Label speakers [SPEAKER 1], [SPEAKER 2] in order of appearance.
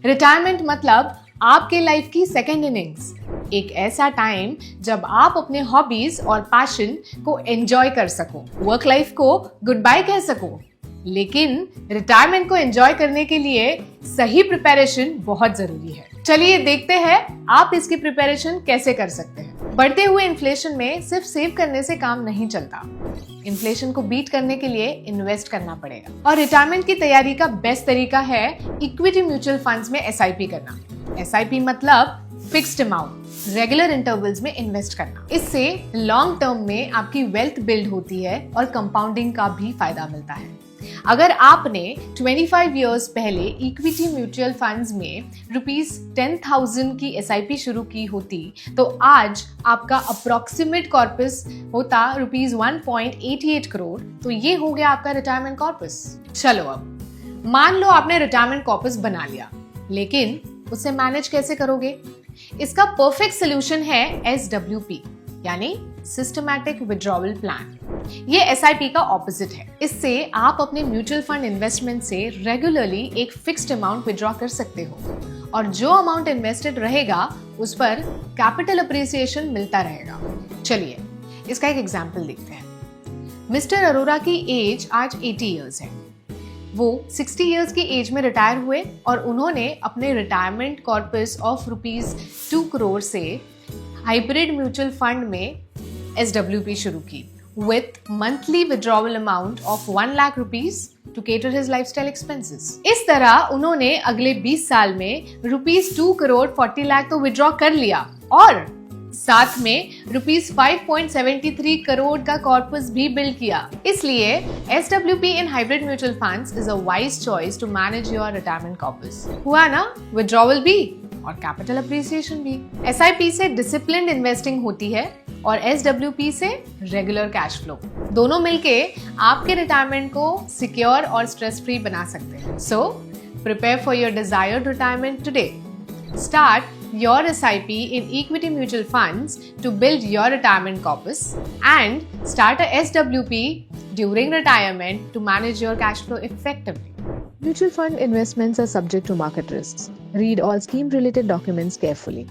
[SPEAKER 1] Retirement मतलब आपके life की सेकेंड इनिंग्स, एक ऐसा टाइम जब आप अपने हॉबीज और पैशन को एंजॉय कर सको, वर्क लाइफ को गुड बाय कह सको। लेकिन रिटायरमेंट को एंजॉय करने के लिए सही प्रिपरेशन बहुत जरूरी है। चलिए देखते हैं आप इसकी प्रिपरेशन कैसे कर सकते हैं। बढ़ते हुए इन्फ्लेशन में सिर्फ सेव करने से काम नहीं चलता, इन्फ्लेशन को बीट करने के लिए इन्वेस्ट करना पड़ेगा। और रिटायरमेंट की तैयारी का बेस्ट तरीका है इक्विटी म्यूचुअल फंड्स में एसआईपी करना। एसआईपी मतलब फिक्स्ड अमाउंट, रेगुलर इंटरवल्स में इन्वेस्ट करना। इससे लॉन्ग टर्म में आपकी वेल्थ बिल्ड होती है और कंपाउंडिंग का भी फायदा मिलता है। अगर आपने 25 इयर्स पहले इक्विटी म्यूचुअल फंड्स में ₹10,000 की एसआईपी शुरू की होती तो आज आपका अप्रोक्सीमेट कॉर्पस होता ₹1.88 करोड़। तो ये हो गया आपका रिटायरमेंट कॉर्पस। चलो अब मान लो आपने रिटायरमेंट कॉर्पस बना लिया, लेकिन उसे मैनेज कैसे करोगे? इसका परफेक्ट सोल्यूशन है SWP यानी सिस्टमैटिक विड्रॉवल प्लान। ये एसआईपी का ऑपोजिट है। इससे आप अपने म्यूचुअल फंड इन्वेस्टमेंट से रेगुलरली एक फिक्स्ड अमाउंट विड्रॉ कर सकते हो और जो अमाउंट इन्वेस्टेड रहेगा उस पर कैपिटल अप्रिसिएशन मिलता रहेगा। चलिए इसका एक एग्जांपल देखते हैं। मिस्टर अरोरा की एज आज 80 इयर्स है। वो 60 इयर्स की एज में रिटायर हुए और उन्होंने अपने रिटायरमेंट कॉर्पस ऑफ ₹2 करोड़ से हाइब्रिड म्यूचुअल फंड में SWP शुरू की with monthly withdrawal amount of 1 lakh rupees to cater his lifestyle expenses। इस तरह उन्होंने अगले 20 साल में ₹2 करोड़ 40 लाख तो विड्रॉ कर लिया और साथ में ₹5.73 करोड़ का कॉर्पस भी बिल्ड किया। इसलिए SWP in hybrid mutual funds is a wise choice to manage your retirement corpus। हुआ ना, विड्रॉवल भी और कैपिटल अप्रिसिएशन भी। SIP से डिसिप्लिन्ड इन्वेस्टिंग होती है और SWP से रेगुलर कैश फ्लो। दोनों मिलके आपके रिटायरमेंट को सिक्योर और स्ट्रेस फ्री बना सकते हैं। So prepare for your desired retirement today. Start your SIP in equity mutual funds to build your retirement corpus and start a SWP during retirement to manage your cash flow effectively.
[SPEAKER 2] Mutual fund investments are subject to market risks. Read all scheme related documents carefully.